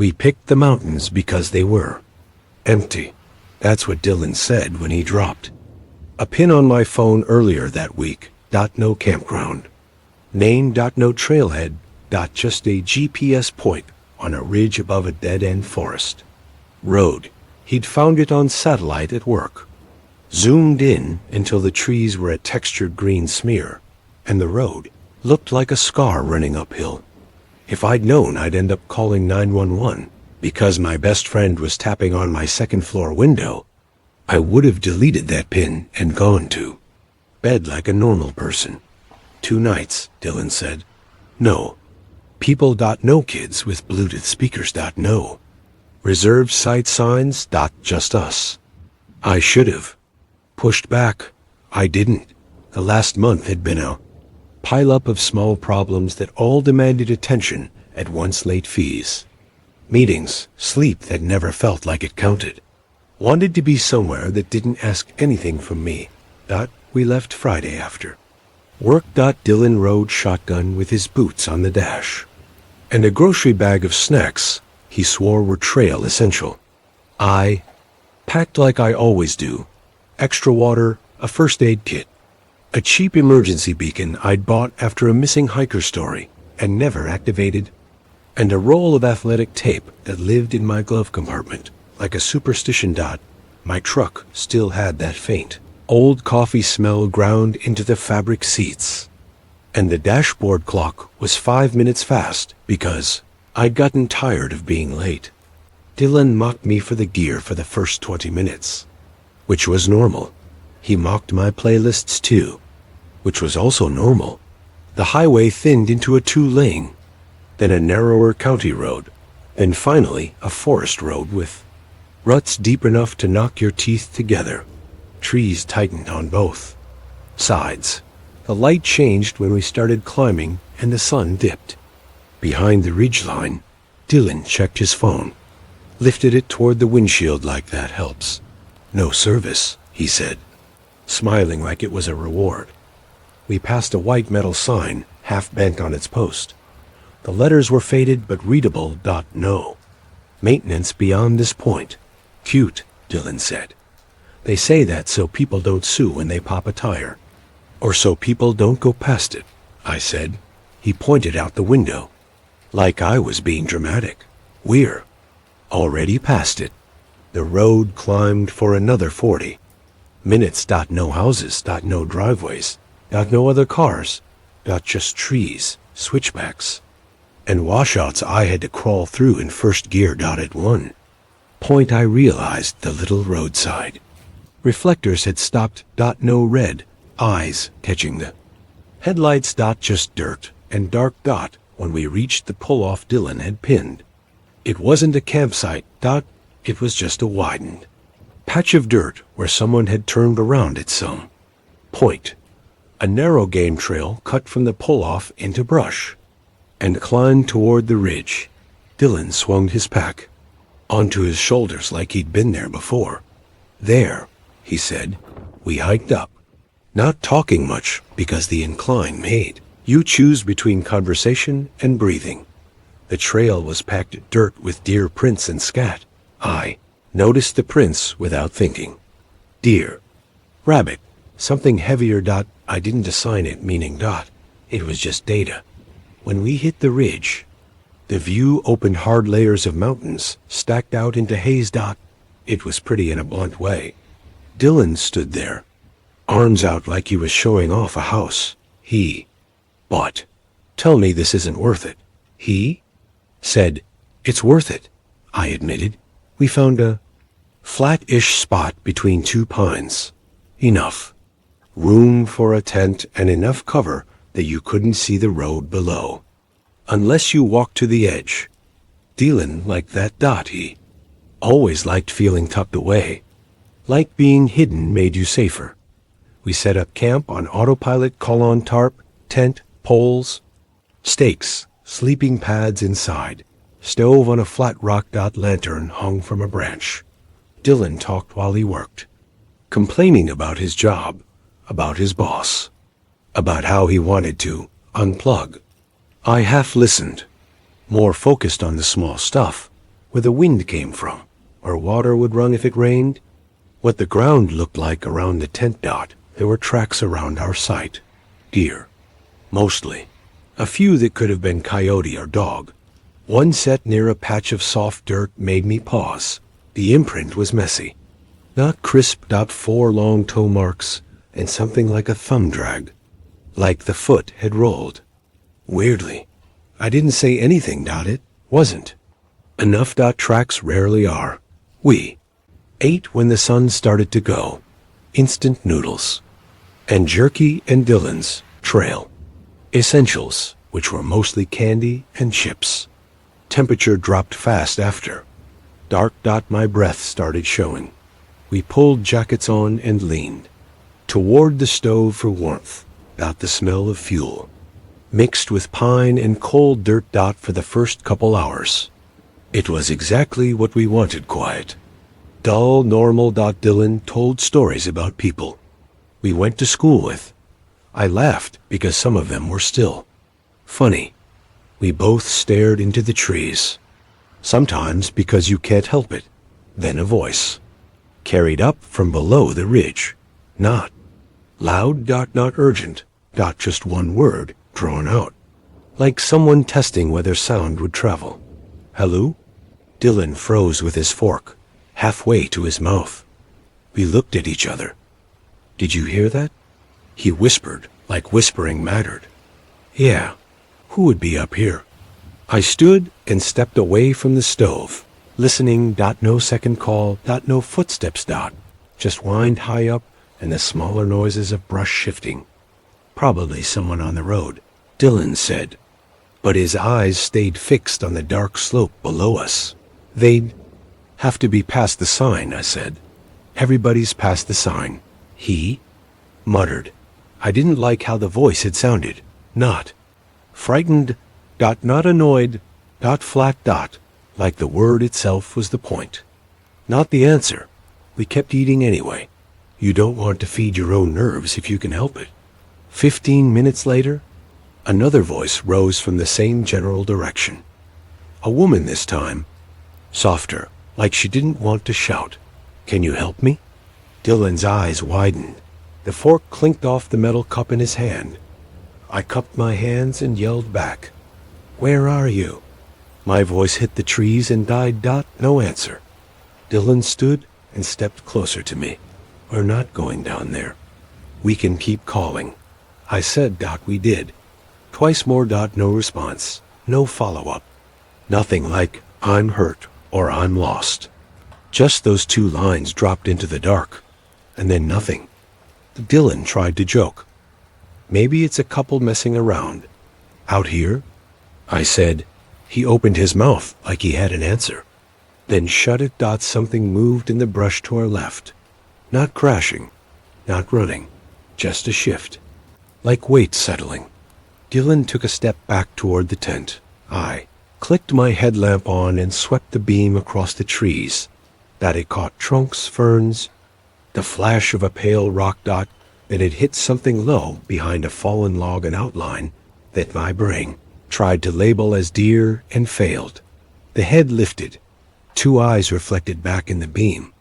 We picked the mountains because they were empty. That's what Dylan said when he dropped a pin on my phone earlier that week. No campground. Name. No trailhead. Just a GPS point on a ridge above a dead-end forest. Road. He'd found it on satellite at work. Zoomed in until the trees were a textured green smear, and the road looked like a scar running uphill. If I'd known I'd end up calling 911 because my best friend was tapping on my second-floor window, I would have deleted that pin and gone to bed like a normal person. 2 nights, Dylan said. No. People. No kids with Bluetooth speakers. No. Reserved site signs. Just us. I should have pushed back. I didn't. The last month had been a pile-up of small problems that all demanded attention at once. Late fees, meetings, sleep that never felt like it counted. Wanted to be somewhere that didn't ask anything from me. We left Friday after work. Dylan rode shotgun with his boots on the dash, and a grocery bag of snacks he swore were trail essential. I packed like I always do. Extra water, a first aid kit, a cheap emergency beacon I'd bought after a missing hiker story and never activated, and a roll of athletic tape that lived in my glove compartment like a superstition. My truck still had that faint old coffee smell ground into the fabric seats, and the dashboard clock was 5 minutes fast because I'd gotten tired of being late. Dylan mocked me for the gear for the first 20 minutes, which was normal. He mocked my playlists too, which was also normal. The highway thinned into a 2-lane, then a narrower county road, then finally a forest road with ruts deep enough to knock your teeth together. Trees tightened on both sides. The light changed when we started climbing and the sun dipped behind the ridgeline. Dylan checked his phone, lifted it toward the windshield like that helps. No service, he said, smiling like it was a reward. We passed a white metal sign, half bent on its post. The letters were faded but readable. No. Maintenance beyond this point. Cute, Dylan said. They say that so people don't sue when they pop a tire. Or so people don't go past it, I said. He pointed out the window, like I was being dramatic. We're already past it. The road climbed for another 40 minutes. No houses. No driveways. No other cars. Just trees, switchbacks, and washouts I had to crawl through in first gear. At one point I realized the little roadside reflectors had stopped. No red eyes catching the headlights. Just dirt and dark. When we reached the pull-off Dylan had pinned, it wasn't a campsite. It was just a widened patch of dirt where someone had turned around at some point. A narrow game trail cut from the pull-off into brush and climbed toward the ridge. Dylan swung his pack onto his shoulders like he'd been there before. There, he said. We hiked up, not talking much because the incline made you choose between conversation and breathing. The trail was packed dirt with deer prints and scat. I noticed the prints without thinking. Deer, rabbit, something heavier. I didn't assign it meaning. It was just data. When we hit the ridge, the view opened hard layers of mountains stacked out into haze. It was pretty in a blunt way. Dylan stood there, arms out like he was showing off a house he bought. Tell me this isn't worth it. He said, it's worth it, I admitted. We found a flat-ish spot between 2 pines. Enough room for a tent and enough cover that you couldn't see the road below, unless you walked to the edge. Dylan liked that. He always liked feeling tucked away, like being hidden made you safer. We set up camp on autopilot, call-on tarp, tent, poles, stakes, sleeping pads inside, stove on a flat rock. Lantern hung from a branch. Dylan talked while he worked, complaining about his job, about his boss, about how he wanted to unplug. I half listened, more focused on the small stuff, where the wind came from, or water would run if it rained. What the ground looked like around the tent. There were tracks around our site. Deer. Mostly. A few that could have been coyote or dog. One set near a patch of soft dirt made me pause. The imprint was messy. Not crisp. 4 long toe marks, and something like a thumb drag. Like the foot had rolled. Weirdly. I didn't say anything. It wasn't. Enough. Tracks rarely are. We ate when the sun started to go. Instant noodles. And jerky and Dylan's trail. Essentials, which were mostly candy and chips. Temperature dropped fast after. Dark. My breath started showing. We pulled jackets on and leaned toward the stove for warmth. The smell of fuel, mixed with pine and cold dirt. For the first couple hours. It was exactly what we wanted. Quiet. Dull, normal. Dylan told stories about people we went to school with. I laughed because some of them were still funny. We both stared into the trees. Sometimes because you can't help it. Then a voice carried up from below the ridge. Not loud. Not urgent. Just one word drawn out, like someone testing whether sound would travel. Hello? Dylan froze with his fork halfway to his mouth. We looked at each other. Did you hear that? He whispered, like whispering mattered. Yeah, who would be up here? I stood and stepped away from the stove, listening. No second call. No footsteps. Just whined high up and the smaller noises of brush shifting. Probably someone on the road, Dylan said. But his eyes stayed fixed on the dark slope below us. They'd have to be past the sign, I said. Everybody's past the sign. He muttered. I didn't like how the voice had sounded. Not frightened. Not annoyed. Flat. Like the word itself was the point. Not the answer. We kept eating anyway. You don't want to feed your own nerves if you can help it. 15 minutes later, another voice rose from the same general direction. A woman this time. Softer, like she didn't want to shout. Can you help me? Dylan's eyes widened. The fork clinked off the metal cup in his hand. I cupped my hands and yelled back. Where are you? My voice hit the trees and died. No answer. Dylan stood and stepped closer to me. We're not going down there. We can keep calling. I said. We did. Twice more. No response. No follow-up. Nothing like, I'm hurt or I'm lost. Just those 2 lines dropped into the dark. And then nothing. Dylan tried to joke. Maybe it's a couple messing around. Out here? I said. He opened his mouth like he had an answer. Then shut it. Something moved in the brush to our left. Not crashing. Not running. Just a shift. Like weight settling. Dylan took a step back toward the tent. I clicked my headlamp on and swept the beam across the trees. It caught trunks, ferns, the flash of a pale rock. Then it hit something low behind a fallen log, an outline that my brain tried to label as deer and failed. The head lifted. 2 eyes reflected back in the beam.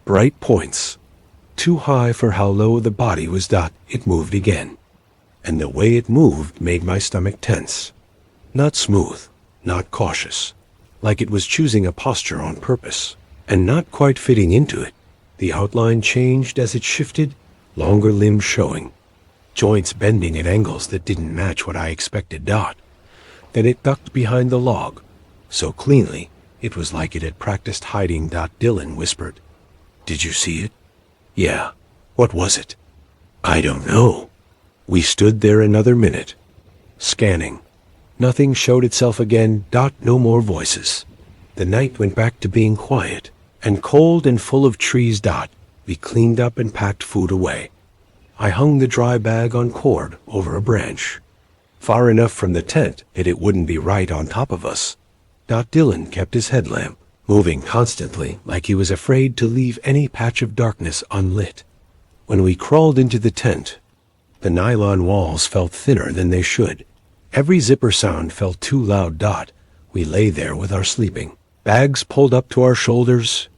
Bright points. Too high for how low the body was. It moved again. And the way it moved made my stomach tense. Not smooth, not cautious, like it was choosing a posture on purpose, and not quite fitting into it. The outline changed as it shifted, longer limbs showing, joints bending at angles that didn't match what I expected. Then it ducked behind the log, so cleanly it was like it had practiced hiding. Dylan whispered, Did you see it? Yeah. What was it? I don't know. We stood there another minute, scanning. Nothing showed itself again. No more voices. The night went back to being quiet and cold and full of trees. We cleaned up and packed food away. I hung the dry bag on cord over a branch, far enough from the tent that it wouldn't be right on top of us. Dylan kept his headlamp moving constantly, like he was afraid to leave any patch of darkness unlit. When we crawled into the tent, the nylon walls felt thinner than they should. Every zipper sound felt too loud. We lay there with our sleeping, bags pulled up to our shoulders.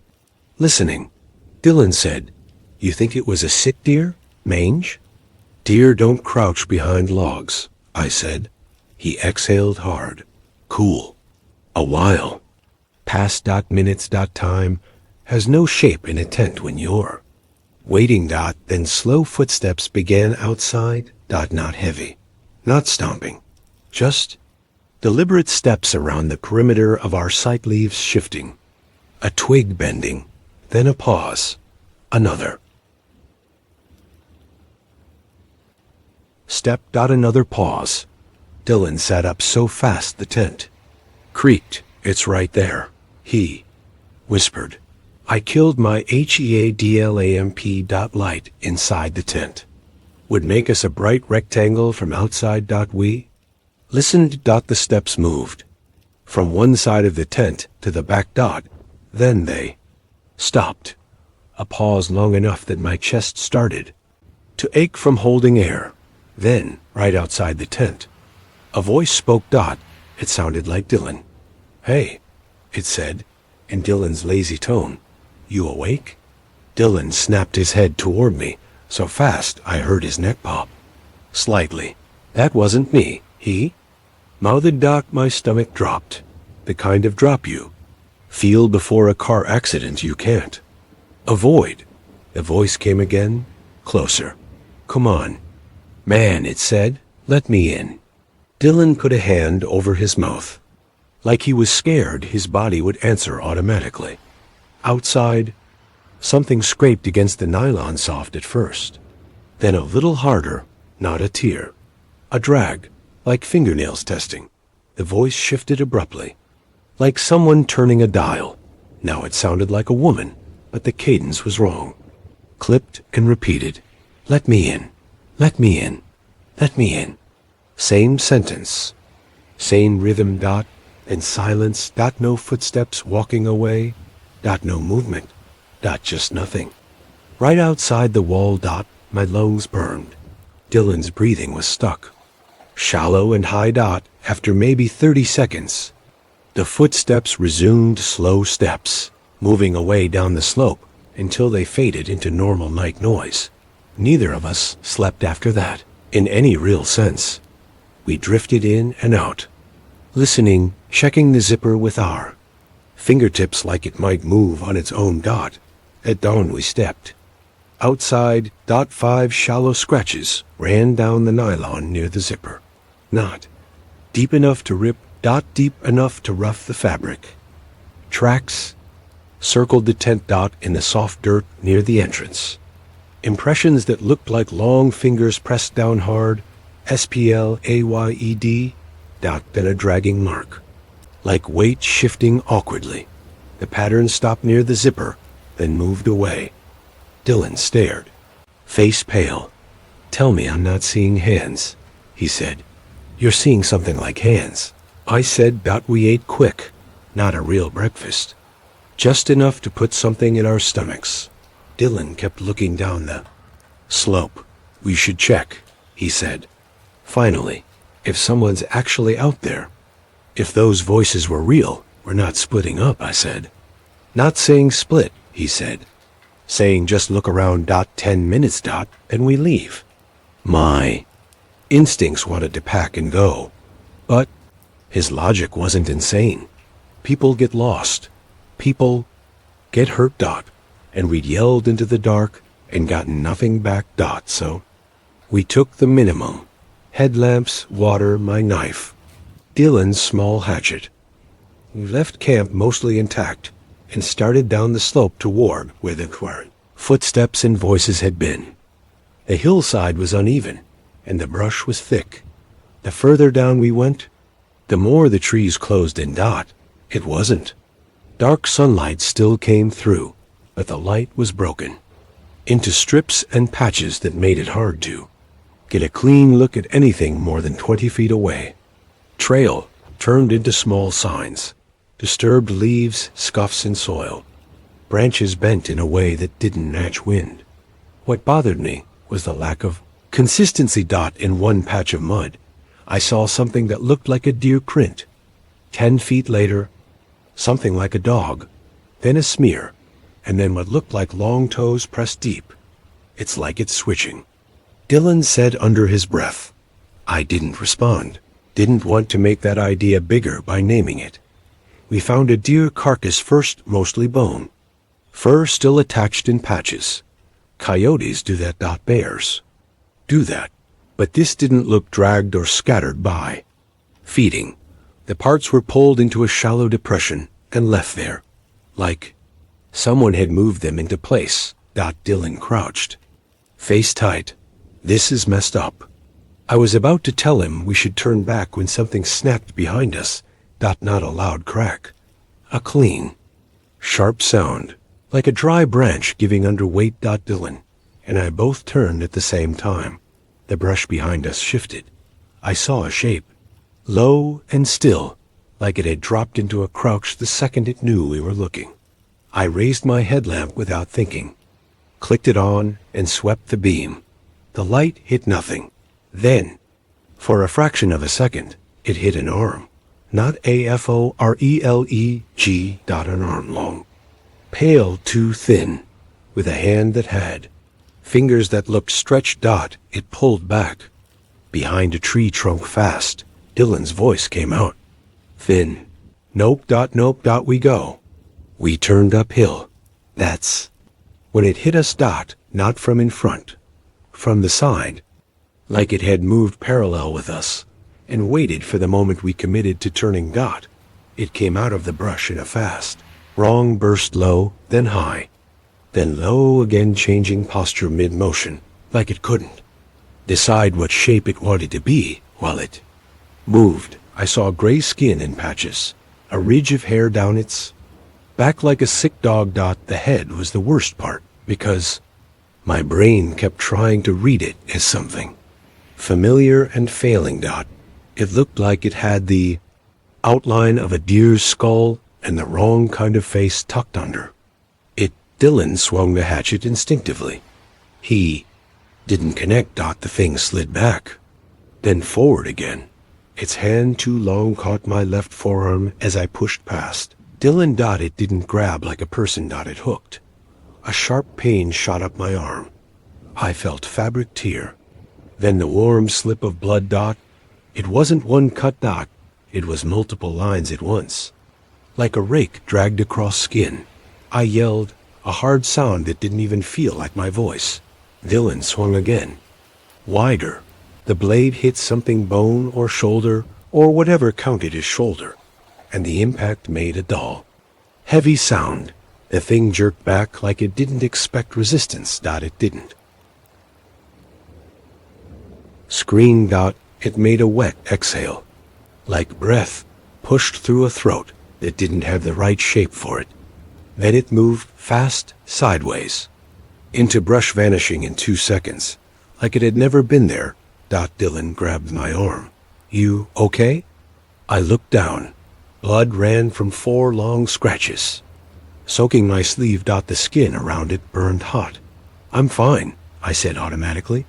Listening, Dylan said, "You think it was a sick deer? Mange?" "Deer don't crouch behind logs," I said. He exhaled hard. "Cool. A while. Past minutes time has no shape in a tent when you're waiting. Then slow footsteps began outside. Not heavy, not stomping, just deliberate steps around the perimeter of our sight, leaves shifting, a twig bending, then a pause, another step. Another pause. Dylan sat up so fast the tent creaked. "It's right there," he whispered. I killed my HEADLAMP. Light inside the tent would make us a bright rectangle from outside. We listened. The steps moved from one side of the tent to the back. Then they stopped. A pause long enough that my chest started to ache from holding air. Then, right outside the tent, a voice spoke. It sounded like Dylan. "Hey," it said, in Dylan's lazy tone. "You awake?" Dylan snapped his head toward me, so fast I heard his neck pop slightly. "That wasn't me," he mouthed. My stomach dropped. The kind of drop you feel before a car accident you can't avoid. The voice came again, closer. "Come on, man," it said. "Let me in." Dylan put a hand over his mouth. Like he was scared his body would answer automatically. Outside, something scraped against the nylon, soft at first, then a little harder. Not a tear, a drag, like fingernails testing. The voice shifted abruptly, like someone turning a dial. Now it sounded like a woman, but the cadence was wrong. Clipped and repeated. "Let me in, let me in, let me in." Same sentence, same rhythm. And silence. No footsteps walking away. No movement. Just nothing. Right outside the wall. My lungs burned. Dylan's breathing was stuck, shallow and high. After maybe 30 seconds, the footsteps resumed, slow steps, moving away down the slope until they faded into normal night noise. Neither of us slept after that, in any real sense. We drifted in and out, listening, checking the zipper with our fingertips like it might move on its own. At dawn we stepped outside. 5 shallow scratches ran down the nylon near the zipper. Not deep enough to rip. Deep enough to rough the fabric. Tracks circled the tent. In the soft dirt near the entrance. Impressions that looked like long fingers pressed down hard. SPLAYED. Then a dragging mark, like weight shifting awkwardly. The pattern stopped near the zipper, then moved away. Dylan stared, face pale. "Tell me I'm not seeing hands," he said. "You're seeing something like hands," I said. We ate quick, not a real breakfast, just enough to put something in our stomachs. Dylan kept looking down the slope. "We should check," he said. "Finally, if someone's actually out there. If those voices were real, we're not splitting up," I said. "Not saying split," he said. "Saying just look around. 10 minutes. And we leave." My instincts wanted to pack and go, but his logic wasn't insane. People get lost. People get hurt. And we'd yelled into the dark and gotten nothing back. So we took the minimum. Headlamps, water, my knife, Dylan's small hatchet. We left camp mostly intact and started down the slope toward where the footsteps and voices had been. The hillside was uneven and the brush was thick. The further down we went, the more the trees closed in. It wasn't. Dark sunlight still came through, but the light was broken into strips and patches that made it hard to get a clean look at anything more than 20 feet away. Trail turned into small signs, disturbed leaves, scuffs in soil, branches bent in a way that didn't match wind. What bothered me was the lack of consistency. In one patch of mud, I saw something that looked like a deer print. 10 feet later, something like a dog, then a smear, and then what looked like long toes pressed deep. It's like it's switching. Dylan said under his breath. I didn't respond. Didn't want to make that idea bigger by naming it. We found a deer carcass first, mostly bone. Fur still attached in patches. Coyotes do that, bears do that. But this didn't look dragged or scattered by. Feeding. The parts were pulled into a shallow depression and left there. Like someone had moved them into place. Dylan crouched. Face tight. This is messed up. I was about to tell him we should turn back when something snapped behind us. Not a loud crack. A clean, sharp sound, like a dry branch giving under weight. Dylan and I both turned at the same time. The brush behind us shifted. I saw a shape, low and still, like it had dropped into a crouch the second it knew we were looking. I raised my headlamp without thinking, clicked it on, and swept the beam. The light hit nothing. Then, for a fraction of a second, it hit an arm. Not AFORELEG. An arm long. Pale, too thin, with a hand that had fingers that looked stretched. It pulled back. Behind a tree trunk fast. Dylan's voice came out. Finn. Nope. We go. We turned uphill. That's when it hit us. Not from in front. From the side. Like it had moved parallel with us and waited for the moment we committed to turning. It came out of the brush in a fast, wrong burst, low, then high, then low again, changing posture mid-motion, like it couldn't decide what shape it wanted to be while it moved. I saw gray skin in patches, a ridge of hair down its back like a sick dog. The head was the worst part, because my brain kept trying to read it as something familiar and failing. It looked like it had the outline of a deer's skull and the wrong kind of face tucked under it. Dylan swung the hatchet instinctively. He didn't connect. The thing slid back, then forward again. Its hand too long caught my left forearm as I pushed past. Dylan. It didn't grab like a person. It hooked. A sharp pain shot up my arm. I felt fabric tear. Then the warm slip of blood. It wasn't one cut. It was multiple lines at once, like a rake dragged across skin. I yelled, a hard sound that didn't even feel like my voice. Dylan swung again. Wider. The blade hit something, bone or shoulder, or whatever counted as shoulder, and the impact made a dull, heavy sound. The thing jerked back like it didn't expect resistance. It didn't scream. It made a wet exhale, like breath pushed through a throat that didn't have the right shape for it. Then it moved fast sideways, into brush, vanishing in 2 seconds, like it had never been there. Dylan grabbed my arm. You okay? I looked down. Blood ran from 4 long scratches, soaking my sleeve. The skin around it burned hot. I'm fine, I said automatically.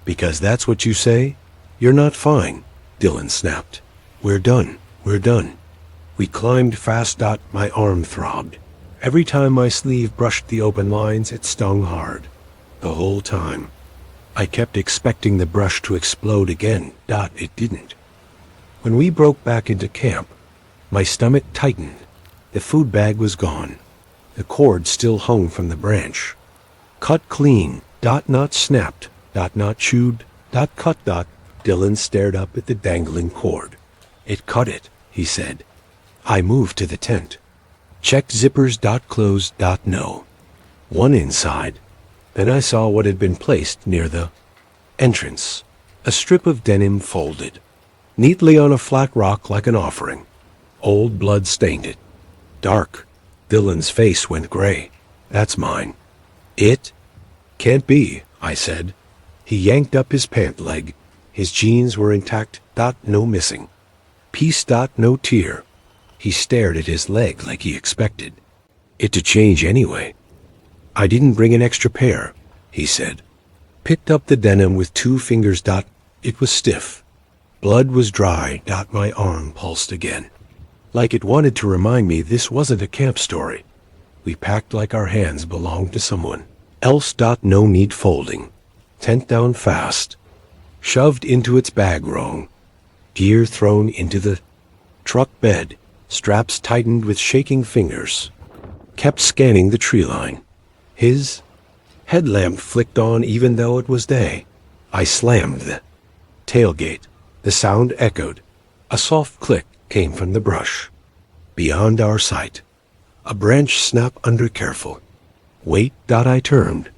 Because that's what you say? You're not fine, Dylan snapped. We're done. We climbed fast. My arm throbbed. Every time my sleeve brushed the open lines, it stung hard. The whole time, I kept expecting the brush to explode again. It didn't. When we broke back into camp, my stomach tightened. The food bag was gone. The cord still hung from the branch. Cut clean. Not snapped. Not chewed. Cut. Dylan stared up at the dangling cord. It cut it, he said. I moved to the tent. Checked zippers. Closed. No. One inside. Then I saw what had been placed near the entrance. A strip of denim folded neatly on a flat rock like an offering. Old blood stained it. Dark. Dylan's face went gray. That's mine. It can't be, I said. He yanked up his pant leg. His jeans were intact. No missing piece. No tear. He stared at his leg like he expected it to change anyway. I didn't bring an extra pair, he said. Picked up the denim with 2 fingers. It was stiff. Blood was dry. My arm pulsed again. like it wanted to remind me this wasn't a camp story. We packed like our hands belonged to someone else. No need folding. Tent down fast. Shoved into its bag wrong. Gear thrown into the truck bed. Straps tightened with shaking fingers. Kept scanning the tree line. His headlamp flicked on even though it was day. I slammed the tailgate. The sound echoed. A soft click came from the brush. Beyond our sight. A branch snapped under careful. Wait. I turned.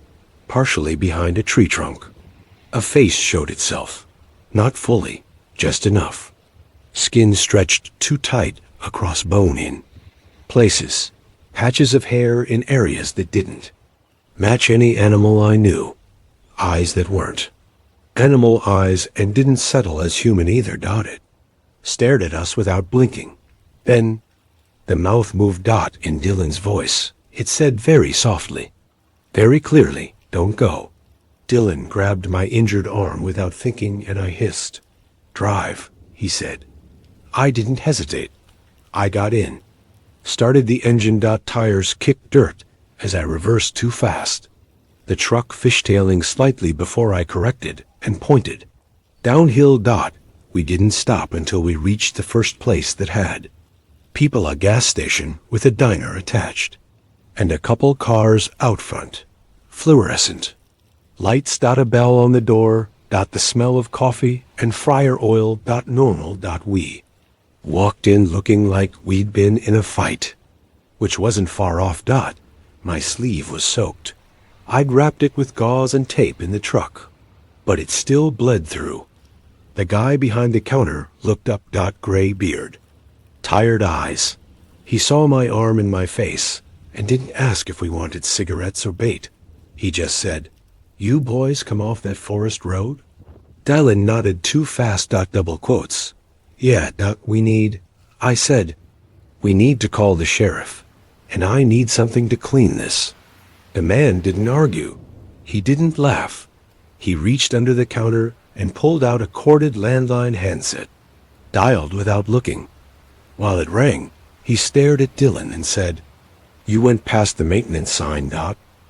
Partially behind a tree trunk. A face showed itself. Not fully, just enough. Skin stretched too tight across bone in places. Patches of hair in areas that didn't match any animal I knew. Eyes that weren't animal eyes and didn't settle as human either. It stared at us without blinking. Then the mouth moved. In Dylan's voice, it said very softly, very clearly, "Don't go." Dylan grabbed my injured arm without thinking, and I hissed. "Drive," he said. I didn't hesitate. I got in. Started the engine. Tires kicked dirt as I reversed too fast. The truck fishtailing slightly before I corrected and pointed. Downhill. We didn't stop until we reached the first place that had people, a gas station with a diner attached, and a couple cars out front, fluorescent lights. A bell on the door. The smell of coffee and fryer oil. Normal. We walked in looking like we'd been in a fight, which wasn't far off. My sleeve was soaked. I'd wrapped it with gauze and tape in the truck, but it still bled through. The guy behind the counter looked up. Gray beard, tired eyes. He saw my arm and my face and didn't ask if we wanted cigarettes or bait. He just said, "You boys come off that forest road?" Dylan nodded too fast. Double quotes. "Yeah, we need," I said. "We need to call the sheriff, and I need something to clean this." The man didn't argue. He didn't laugh. He reached under the counter and pulled out a corded landline handset, dialed without looking. While it rang, he stared at Dylan and said, "You went past the maintenance sign,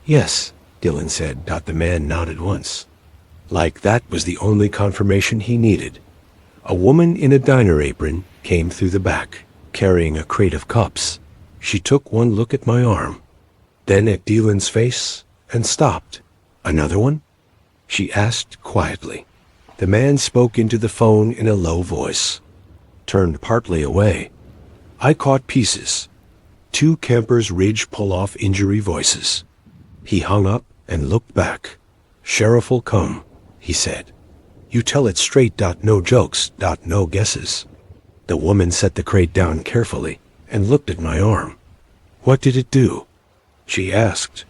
"Yes," Dylan said. The man nodded once. Like that was the only confirmation he needed. A woman in a diner apron came through the back, carrying a crate of cups. She took one look at my arm, then at Dylan's face, and stopped. "Another one?" she asked quietly. The man spoke into the phone in a low voice, turned partly away. I caught pieces. 2 Campers Ridge pull-off injury voices. He hung up and looked back. "Sheriff'll come," he said. "You tell it straight. No jokes. No guesses." The woman set the crate down carefully and looked at my arm. "What did it do?" she asked.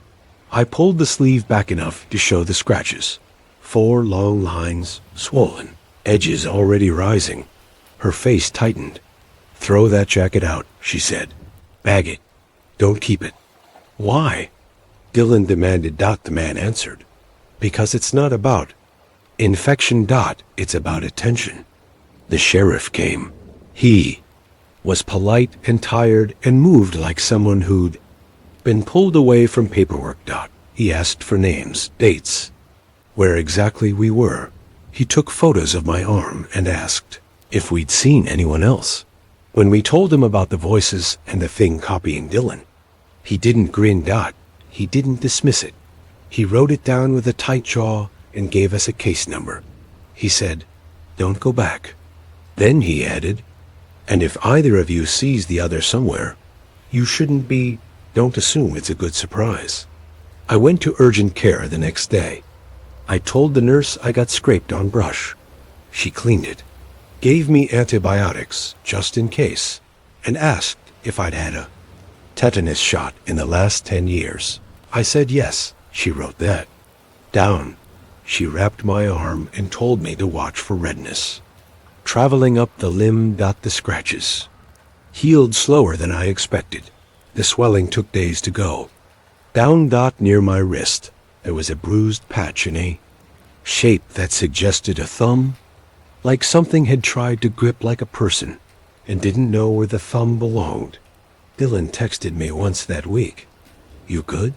I pulled the sleeve back enough to show the scratches. 4 long lines, swollen, edges already rising. Her face tightened. "Throw that jacket out," she said. "Bag it. Don't keep it." "Why?" Dylan demanded. The man answered. "Because it's not about infection. It's about attention." The sheriff came. He was polite and tired and moved like someone who'd been pulled away from paperwork. He asked for names, dates, where exactly we were. He took photos of my arm and asked if we'd seen anyone else. When we told him about the voices and the thing copying Dylan, he didn't grin. He didn't dismiss it. He wrote it down with a tight jaw and gave us a case number. He said, "Don't go back." Then he added, "And if either of you sees the other somewhere, you shouldn't be, don't assume it's a good surprise." I went to urgent care the next day. I told the nurse I got scraped on brush. She cleaned it, gave me antibiotics just in case, and asked if I'd had a tetanus shot in the last 10 years. I said yes. She wrote that down. She wrapped my arm and told me to watch for redness traveling up the limb. The scratches healed slower than I expected. The swelling took days to go. Down. Near my wrist, there was a bruised patch in a shape that suggested a thumb, like something had tried to grip like a person and didn't know where the thumb belonged. Dylan texted me once that week. "You good?"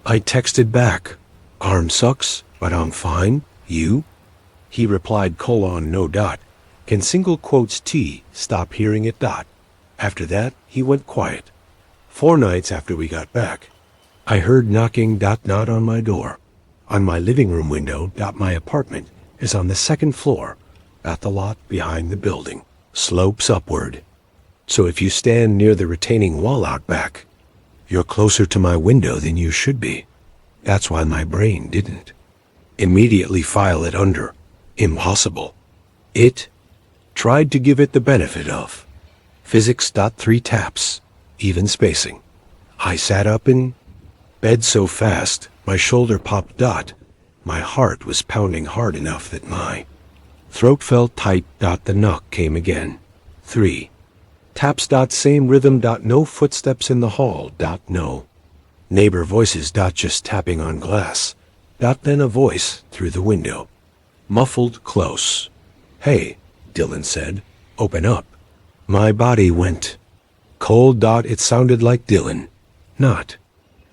I texted back, "Arm sucks, but I'm fine. You?" He replied, no dot. Can single quotes T stop hearing it dot. After that, he went quiet. 4 nights after we got back, I heard knocking not on my door. On my living room window my apartment is on the 2nd floor, at the lot behind the building. Slopes upward. So if you stand near the retaining wall out back, you're closer to my window than you should be. That's why my brain didn't immediately file it under impossible. It tried to give it the benefit of physics. 3 taps, even spacing. I sat up in bed so fast, my shoulder popped. My heart was pounding hard enough that my throat felt tight. The knock came again. 3 taps. Same rhythm. No footsteps in the hall. No neighbor voices. Just tapping on glass. Then a voice through the window. Muffled close. "Hey," Dylan said, "open up." My body went cold. It sounded like Dylan. Not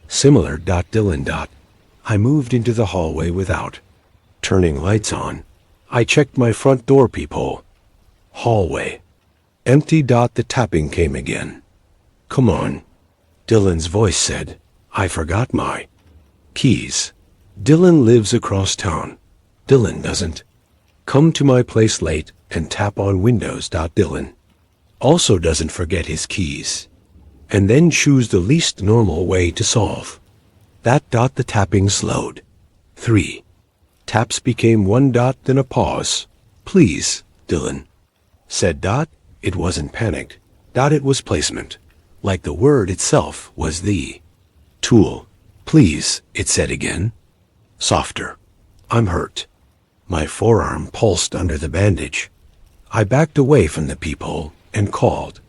similar. Dylan. I moved into the hallway without turning lights on. I checked my front door peephole. Hallway. Empty. The tapping came again. "Come on," Dylan's voice said. "I forgot my keys." Dylan lives across town. Dylan doesn't come to my place late and tap on windows. Dylan also doesn't forget his keys, and then choose the least normal way to solve that. The tapping slowed. 3 taps became 1. Then a pause. "Please," Dylan said. It wasn't panic. It was placement. Like the word itself was the tool. "Please," it said again. Softer. "I'm hurt." My forearm pulsed under the bandage. I backed away from the peephole and called.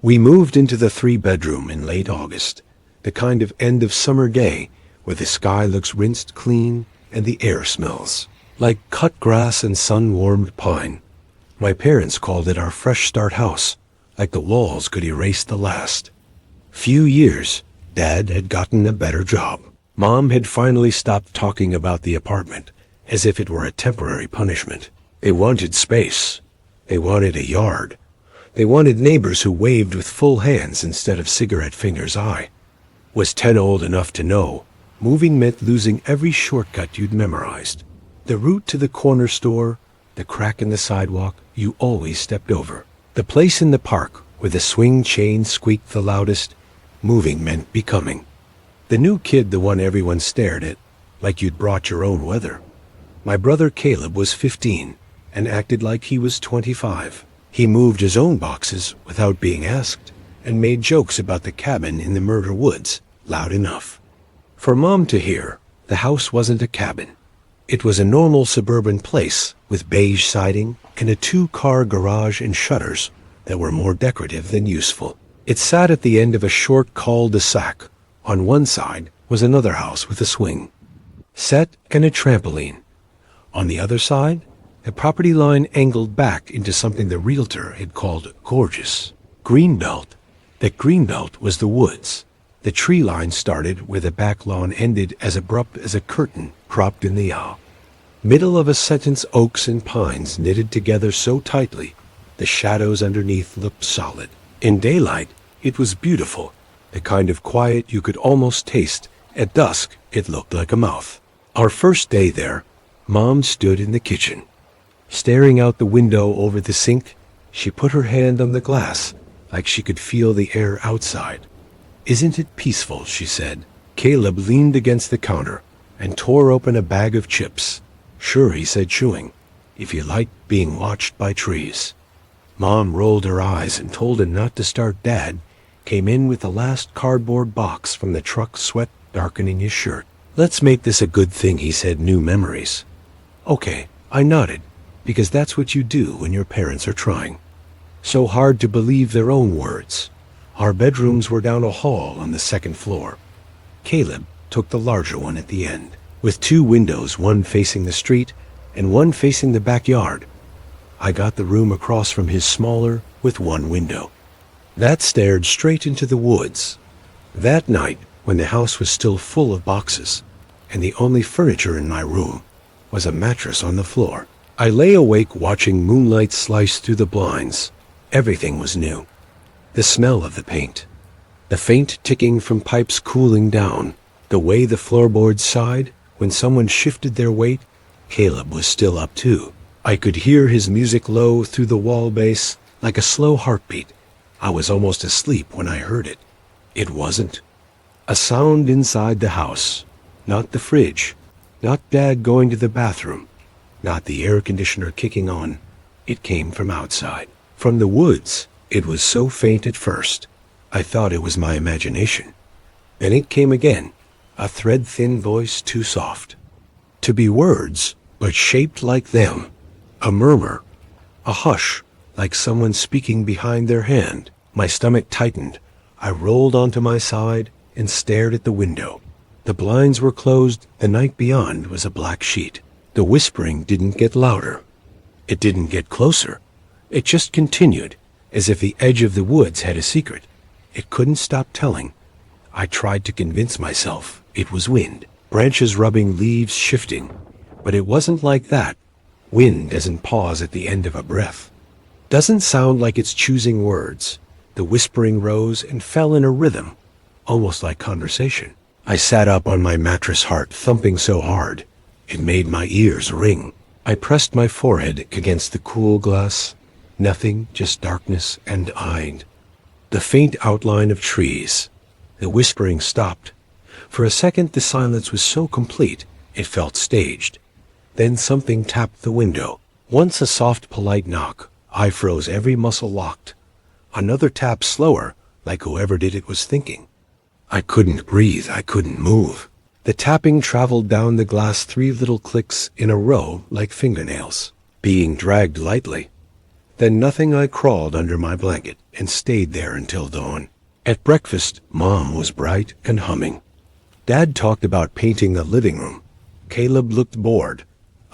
We moved into the 3-bedroom in late August, the kind of end of summer day where the sky looks rinsed clean and the air smells like cut grass and sun-warmed pine. My parents called it our fresh start house, like the walls could erase the last few years. Dad had gotten a better job. Mom had finally stopped talking about the apartment as if it were a temporary punishment. They wanted space. They wanted a yard. They wanted neighbors who waved with full hands instead of cigarette fingers. I was 10 old enough to know moving meant losing every shortcut you'd memorized. The route to the corner store, the crack in the sidewalk you always stepped over, the place in the park where the swing chain squeaked the loudest. Moving meant becoming the new kid, the one everyone stared at like you'd brought your own weather. My brother Caleb was 15 and acted like he was 25. He moved his own boxes without being asked and made jokes about the cabin in the Murder Woods loud enough for Mom to hear. The house wasn't a cabin. It was a normal suburban place with beige siding and a 2-car garage and shutters that were more decorative than useful. It sat at the end of a short cul-de-sac. On one side was another house with a swing set and a trampoline. On the other side, the property line angled back into something the realtor had called gorgeous greenbelt. That greenbelt was the woods. The tree line started where the back lawn ended, as abrupt as a curtain propped in the middle of a sentence. Oaks and pines knitted together so tightly the shadows underneath looked solid. In daylight, it was beautiful, the kind of quiet you could almost taste. At dusk, it looked like a mouth. Our first day there, Mom stood in the kitchen. Staring out the window over the sink, she put her hand on the glass like she could feel the air outside. "Isn't it peaceful?" she said. Caleb leaned against the counter and tore open a bag of chips. "Sure," he said, chewing, "if you like being watched by trees." Mom rolled her eyes and told him not to start. Dad came in with the last cardboard box from the truck, sweat darkening his shirt. "Let's make this a good thing," he said. "New memories." "Okay," I nodded, because that's what you do when your parents are trying so hard to believe their own words. Our bedrooms were down a hall on the 2nd floor. Caleb took the larger one at the end, with 2 windows, one facing the street and one facing the backyard. I got the room across from his smaller, with one window. That stared straight into the woods. That night, when the house was still full of boxes, and the only furniture in my room was a mattress on the floor, I lay awake watching moonlight slice through the blinds. Everything was new. The smell of the paint, the faint ticking from pipes cooling down, the way the floorboards sighed when someone shifted their weight. Caleb was still up too. I could hear his music low through the wall base, like a slow heartbeat. I was almost asleep when I heard it. It wasn't a sound inside the house, not the fridge, not Dad going to the bathroom, not the air conditioner kicking on. It came from outside, from the woods. It was so faint at first, I thought it was my imagination. Then it came again, a thread-thin voice too soft to be words, but shaped like them. A murmur, a hush, like someone speaking behind their hand. My stomach tightened. I rolled onto my side and stared at the window. The blinds were closed. The night beyond was a black sheet. The whispering didn't get louder. It didn't get closer. It just continued, as if the edge of the woods had a secret. It couldn't stop telling. I tried to convince myself it was wind, branches rubbing, leaves shifting. But it wasn't like that. Wind doesn't pause at the end of a breath. Doesn't sound like it's choosing words. The whispering rose and fell in a rhythm, almost like conversation. I sat up on my mattress, heart thumping so hard it made my ears ring. I pressed my forehead against the cool glass. Nothing, just darkness, and eyed the faint outline of trees. The whispering stopped. For a second the silence was so complete it felt staged. Then something tapped the window. Once a soft, polite knock. I froze, every muscle locked. Another tap, slower, like whoever did it was thinking. I couldn't breathe, I couldn't move. The tapping traveled down the glass, 3 little clicks in a row like fingernails, being dragged lightly. Then nothing. I crawled under my blanket and stayed there until dawn. At breakfast, Mom was bright and humming. Dad talked about painting the living room. Caleb looked bored.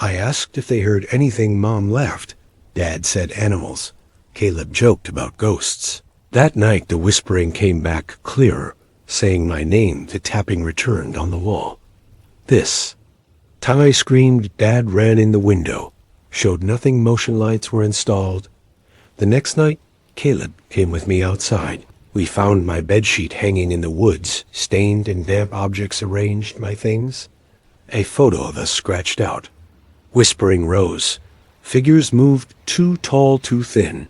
I asked if they heard anything. Mom laughed. Dad said animals. Caleb joked about ghosts. That night the whispering came back clearer, saying my name. The tapping returned on the wall. This. Ty screamed. Dad ran in the window. Showed nothing. Motion lights were installed. The next night, Caleb came with me outside. We found my bedsheet hanging in the woods, stained and damp objects arranged, my things. A photo of us scratched out. Whispering rose. Figures moved, too tall, too thin.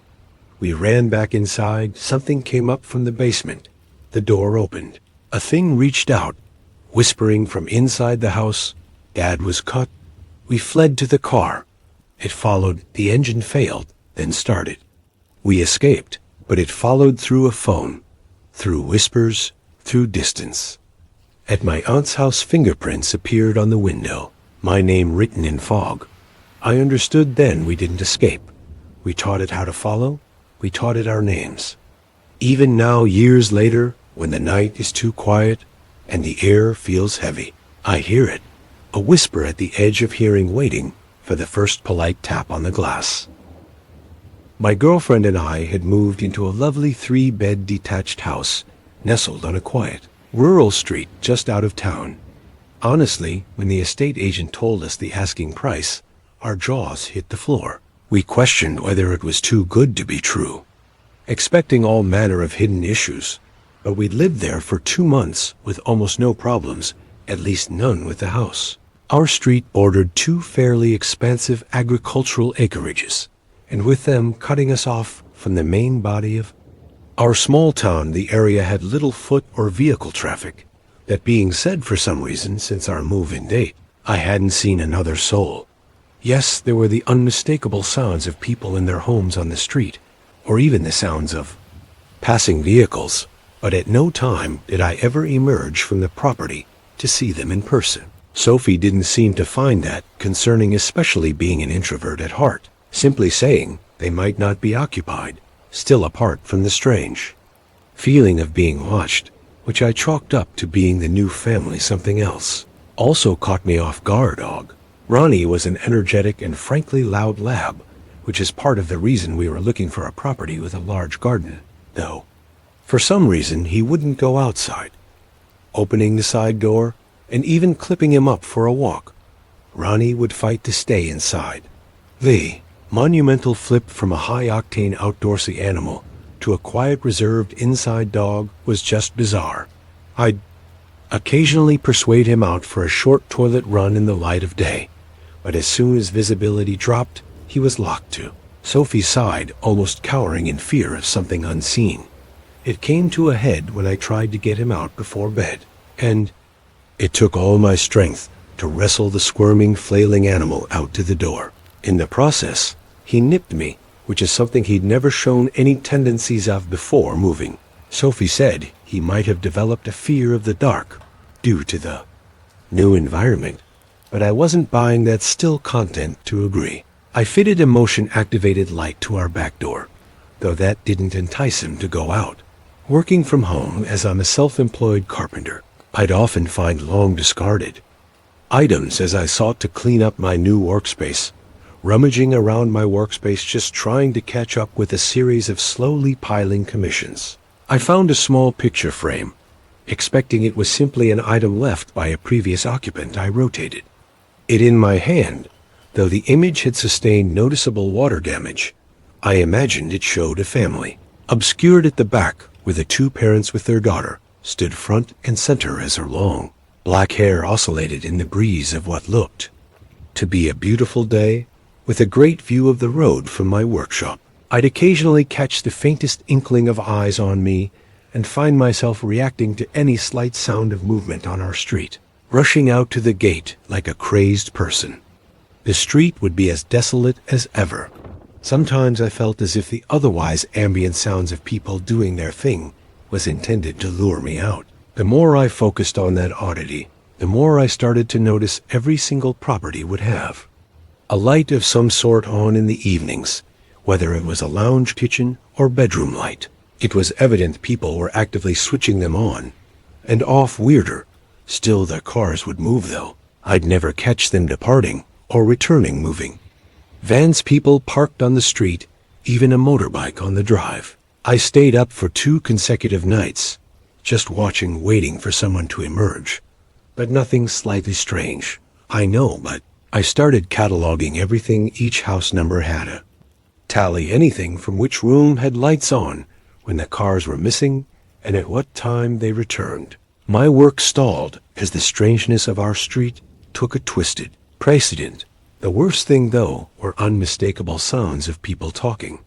We ran back inside. Something came up from the basement. The door opened. A thing reached out, whispering from inside the house. Dad was cut. We fled to the car. It followed. The engine failed, then started. We escaped, but it followed through a phone, through whispers, through distance. At my aunt's house, fingerprints appeared on the window, my name written in fog. I understood then we didn't escape. We taught it how to follow. We taught it our names. Even now, years later, when the night is too quiet and the air feels heavy, I hear it, a whisper at the edge of hearing, waiting for the first polite tap on the glass. My girlfriend and I had moved into a lovely 3-bed detached house nestled on a quiet, rural street just out of town. Honestly, when the estate agent told us the asking price, our jaws hit the floor. We questioned whether it was too good to be true, expecting all manner of hidden issues. But we'd lived there for 2 months with almost no problems, at least none with the house. Our street bordered 2 fairly expansive agricultural acreages, and with them cutting us off from the main body of our small town, the area had little foot or vehicle traffic. That being said, for some reason, since our move-in date, I hadn't seen another soul. Yes, there were the unmistakable sounds of people in their homes on the street, or even the sounds of passing vehicles, but at no time did I ever emerge from the property to see them in person. Sophie didn't seem to find that concerning, especially being an introvert at heart, simply saying they might not be occupied, still apart from the strange feeling of being watched, which I chalked up to being the new family. Something else also caught me off guard. Ronnie was an energetic and frankly loud lab which is part of the reason we were looking for a property with a large garden, though. For some reason, he wouldn't go outside. Opening the side door, and even clipping him up for a walk, Ronnie would fight to stay inside. The monumental flip from a high-octane outdoorsy animal to a quiet, reserved inside dog was just bizarre. I'd occasionally persuade him out for a short toilet run in the light of day, but as soon as visibility dropped, he was locked to. Sophie sighed, almost cowering in fear of something unseen. It came to a head when I tried to get him out before bed, and it took all my strength to wrestle the squirming, flailing animal out to the door. In the process, he nipped me, which is something he'd never shown any tendencies of before moving. Sophie said he might have developed a fear of the dark due to the new environment, but I wasn't buying that still content to agree. I fitted a motion-activated light to our back door, though that didn't entice him to go out. Working from home as I'm a self-employed carpenter, I'd often find long-discarded items as I sought to clean up my new workspace, rummaging around my workspace just trying to catch up with a series of slowly piling commissions. I found a small picture frame. Expecting it was simply an item left by a previous occupant, I rotated it in my hand. Though the image had sustained noticeable water damage, I imagined it showed a family. Obscured at the back, where the two parents with their daughter stood front and center as her long black hair oscillated in the breeze of what looked to be a beautiful day, with a great view of the road from my workshop. I'd occasionally catch the faintest inkling of eyes on me and find myself reacting to any slight sound of movement on our street, rushing out to the gate like a crazed person. The street would be as desolate as ever. Sometimes I felt as if the otherwise ambient sounds of people doing their thing was intended to lure me out. The more I focused on that oddity, the more I started to notice every single property would have a light of some sort on in the evenings, whether it was a lounge, kitchen, or bedroom light. It was evident people were actively switching them on and off weirder. Still, their cars would move, though. I'd never catch them departing or returning moving. Vans, people parked on the street, even a motorbike on the drive. I stayed up for 2 consecutive nights, just watching, waiting for someone to emerge. But nothing slightly strange. I know, but I started cataloging everything each house number had a tally, anything from which room had lights on, when the cars were missing, and at what time they returned. My work stalled as the strangeness of our street took a twisted precedent. The worst thing, though, were unmistakable sounds of people talking.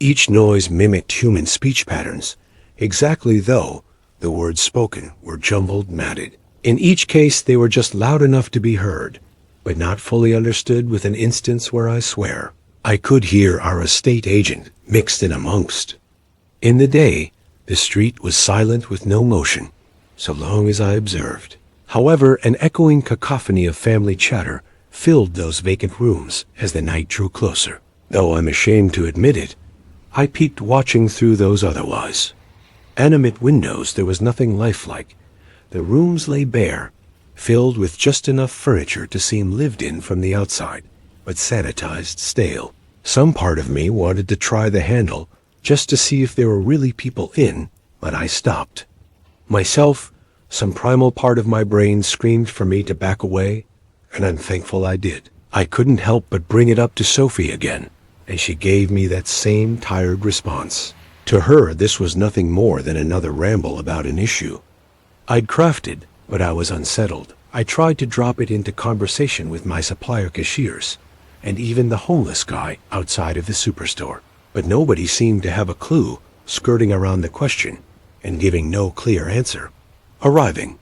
Each noise mimicked human speech patterns, exactly though the words spoken were jumbled, matted. In each case, they were just loud enough to be heard, but not fully understood, with an instance where I swear I could hear our estate agent mixed in amongst. In the day, the street was silent with no motion, so long as I observed. However, an echoing cacophony of family chatter filled those vacant rooms as the night drew closer. Though I'm ashamed to admit it, I peeked, watching through those otherwise animate windows. There was nothing lifelike. The rooms lay bare, filled with just enough furniture to seem lived in from the outside, but sanitized, stale. Some part of me wanted to try the handle just to see if there were really people in, but I stopped. Myself, some primal part of my brain screamed for me to back away, and I'm thankful I did. I couldn't help but bring it up to Sophie again, and she gave me that same tired response. To her, this was nothing more than another ramble about an issue I'd crafted, but I was unsettled. I tried to drop it into conversation with my supplier cashiers, and even the homeless guy outside of the superstore, but nobody seemed to have a clue, skirting around the question and giving no clear answer. Arriving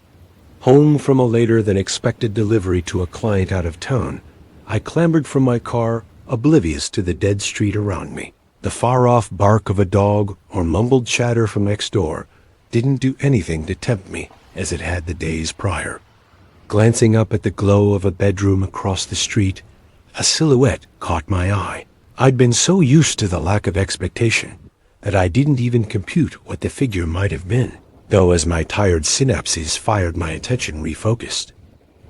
home from a later than expected delivery to a client out of town, I clambered from my car, oblivious to the dead street around me. The far-off bark of a dog or mumbled chatter from next door didn't do anything to tempt me as it had the days prior. Glancing up at the glow of a bedroom across the street, a silhouette caught my eye. I'd been so used to the lack of expectation that I didn't even compute what the figure might have been, though as my tired synapses fired, my attention refocused.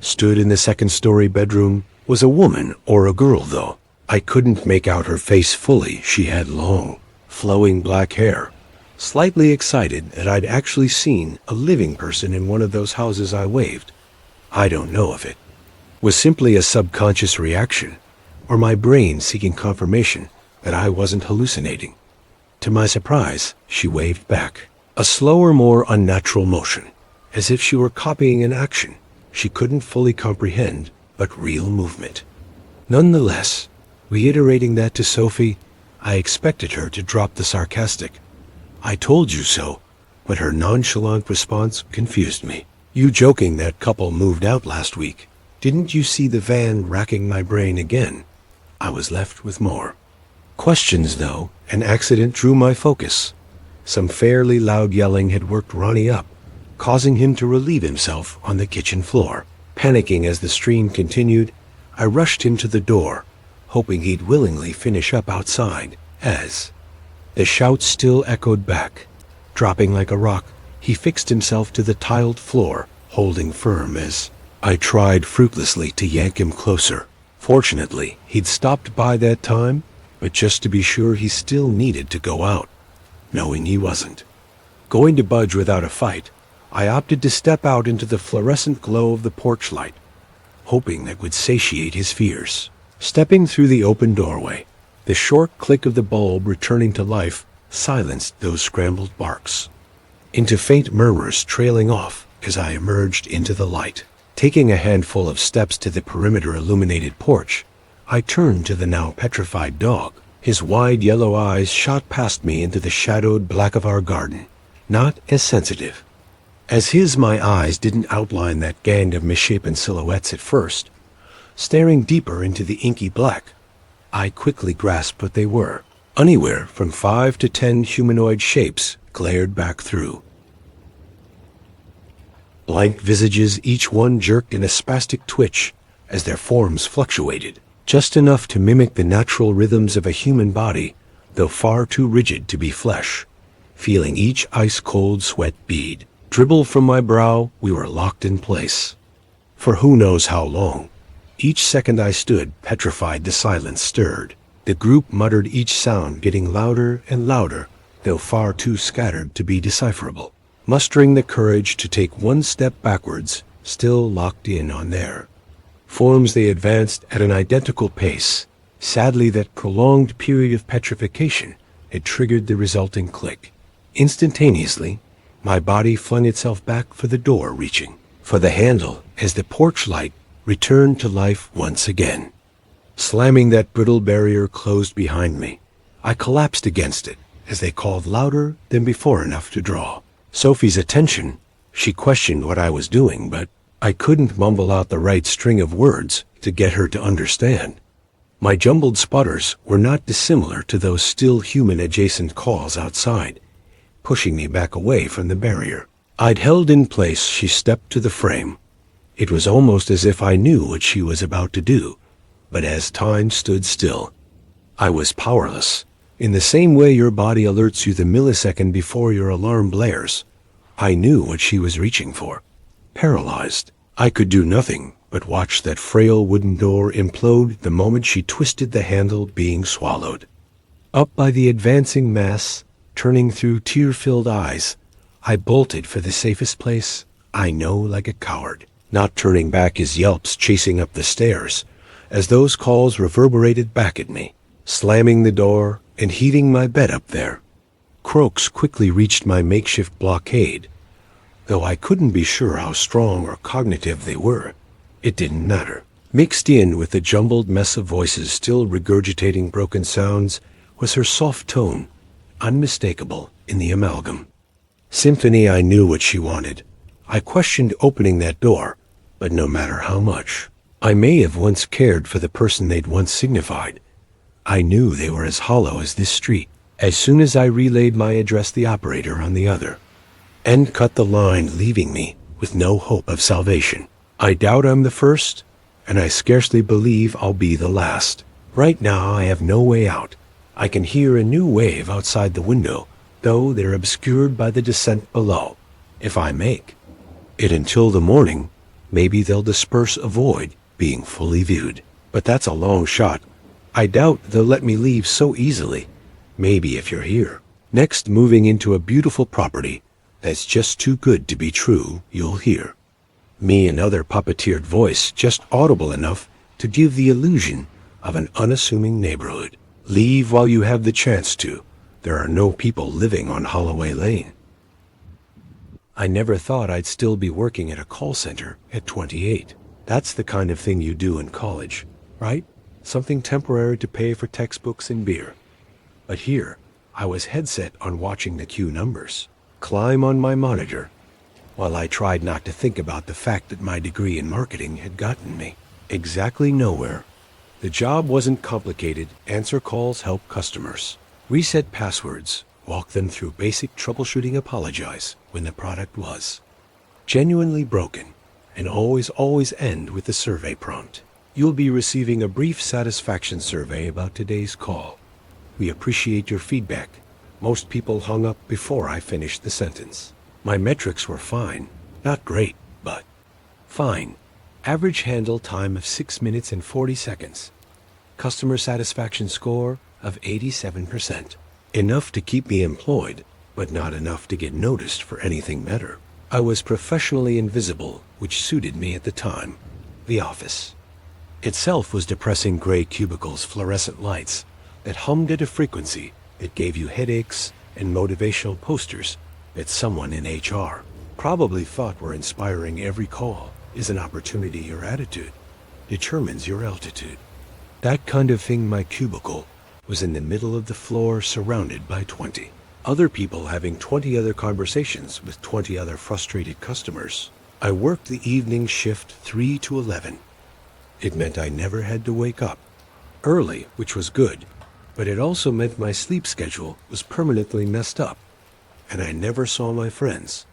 Stood in the second-story bedroom was a woman, or a girl though. I couldn't make out her face fully. She had long, flowing black hair. Slightly excited that I'd actually seen a living person in one of those houses, I waved. I don't know if it was simply a subconscious reaction, or my brain seeking confirmation that I wasn't hallucinating. To my surprise, she waved back, a slower, more unnatural motion, as if she were copying an action she couldn't fully comprehend, but real movement. Nonetheless, reiterating that to Sophie, I expected her to drop the sarcastic, "I told you so," but her nonchalant response confused me. "You joking that couple moved out last week? Didn't you see the van?" Racking my brain again. I was left with more questions, though. An accident drew my focus. Some fairly loud yelling had worked Ronnie up, causing him to relieve himself on the kitchen floor. Panicking as the stream continued, I rushed him to the door, hoping he'd willingly finish up outside, as the shouts still echoed back. Dropping like a rock, he fixed himself to the tiled floor, holding firm as I tried fruitlessly to yank him closer. Fortunately, he'd stopped by that time, but just to be sure, he still needed to go out. Knowing he wasn't going to budge without a fight, I opted to step out into the fluorescent glow of the porch light, hoping that would satiate his fears. Stepping through the open doorway, the short click of the bulb returning to life silenced those scrambled barks into faint murmurs trailing off as I emerged into the light. Taking a handful of steps to the perimeter illuminated porch, I turned to the now petrified dog. His wide yellow eyes shot past me into the shadowed black of our garden. Not as sensitive as his, my eyes didn't outline that gang of misshapen silhouettes at first. Staring deeper into the inky black, I quickly grasped what they were. Anywhere from 5 to 10 humanoid shapes glared back through. Blank visages, each one jerked in a spastic twitch as their forms fluctuated, just enough to mimic the natural rhythms of a human body, though far too rigid to be flesh. Feeling each ice-cold sweat bead dribble from my brow, we were locked in place. For who knows how long. Each second I stood, petrified, the silence stirred. The group muttered, each sound getting louder and louder, though far too scattered to be decipherable. Mustering the courage to take one step backwards, still locked in on their forms, they advanced at an identical pace. Sadly, that prolonged period of petrification had triggered the resulting click. Instantaneously, my body flung itself back for the door, reaching for the handle as the porch light returned to life once again. Slamming that brittle barrier closed behind me, I collapsed against it as they called louder than before, enough to draw Sophie's attention. She questioned what I was doing, but I couldn't mumble out the right string of words to get her to understand. My jumbled sputters were not dissimilar to those still human-adjacent calls outside, pushing me back away from the barrier I'd held in place. She stepped to the frame. It was almost as if I knew what she was about to do, but as time stood still, I was powerless. In the same way your body alerts you the millisecond before your alarm blares, I knew what she was reaching for. Paralyzed, I could do nothing but watch that frail wooden door implode the moment she twisted the handle, being swallowed up by the advancing mass. Turning through tear-filled eyes, I bolted for the safest place I know, like a coward, not turning back, his yelps chasing up the stairs as those calls reverberated back at me. Slamming the door and heaving my bed up there, croaks quickly reached my makeshift blockade. Though I couldn't be sure how strong or cognitive they were, it didn't matter. Mixed in with the jumbled mess of voices still regurgitating broken sounds was her soft tone, unmistakable in the amalgam symphony. I knew what she wanted. I questioned opening that door, but no matter how much I may have once cared for the person they'd once signified, I knew they were as hollow as this street. As soon as I relayed my address, the operator on the other end cut the line, leaving me with no hope of salvation. I doubt I'm the first, and I scarcely believe I'll be the last. Right now I have no way out. I can hear a new wave outside the window, though they're obscured by the descent below. If I make it until the morning, maybe they'll disperse, avoid being fully viewed. But that's a long shot. I doubt they'll let me leave so easily. Maybe if you're here. Next, moving into a beautiful property that's just too good to be true, you'll hear me, another puppeteered voice, just audible enough to give the illusion of an unassuming neighborhood. Leave while you have the chance to. There are no people living on Holloway Lane. I never thought I'd still be working at a call center at 28. That's the kind of thing you do in college, right? Something temporary to pay for textbooks and beer. But here, I was headset on watching the queue numbers climb on my monitor, while I tried not to think about the fact that my degree in marketing had gotten me exactly nowhere. The job wasn't complicated. Answer calls, help customers, reset passwords, walk them through basic troubleshooting, apologize when the product was genuinely broken, and always end with the survey prompt. You'll be receiving a brief satisfaction survey about today's call. We appreciate your feedback. Most people hung up before I finished the sentence. My metrics were fine. Not great, but fine. Average handle time of 6 minutes and 40 seconds. Customer satisfaction score of 87%. Enough to keep me employed, but not enough to get noticed for anything better. I was professionally invisible, which suited me at the time. The office itself was depressing gray cubicles, fluorescent lights that hummed at a frequency that gave you headaches, and motivational posters that someone in HR probably thought were inspiring. Every call is an opportunity. Your attitude determines your altitude. That kind of thing. My cubicle was in the middle of the floor, surrounded by 20 other people having 20 other conversations with 20 other frustrated customers. I worked the evening shift 3 to 11. It meant I never had to wake up early, which was good, but it also meant my sleep schedule was permanently messed up, and I never saw my friends.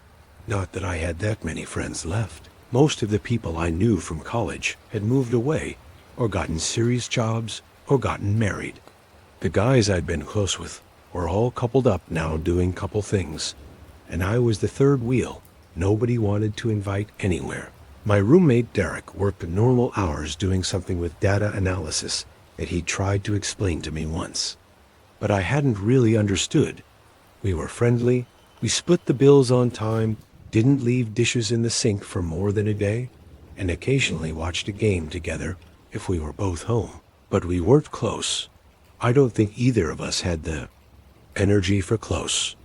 Not that I had that many friends left. Most of the people I knew from college had moved away, or gotten serious jobs, or gotten married. The guys I'd been close with were all coupled up now, doing couple things, and I was the third wheel nobody wanted to invite anywhere. My roommate Derek worked normal hours doing something with data analysis that he'd tried to explain to me once, but I hadn't really understood. We were friendly, we split the bills on time, didn't leave dishes in the sink for more than a day, and occasionally watched a game together if we were both home. But we weren't close. I don't think either of us had the energy for close.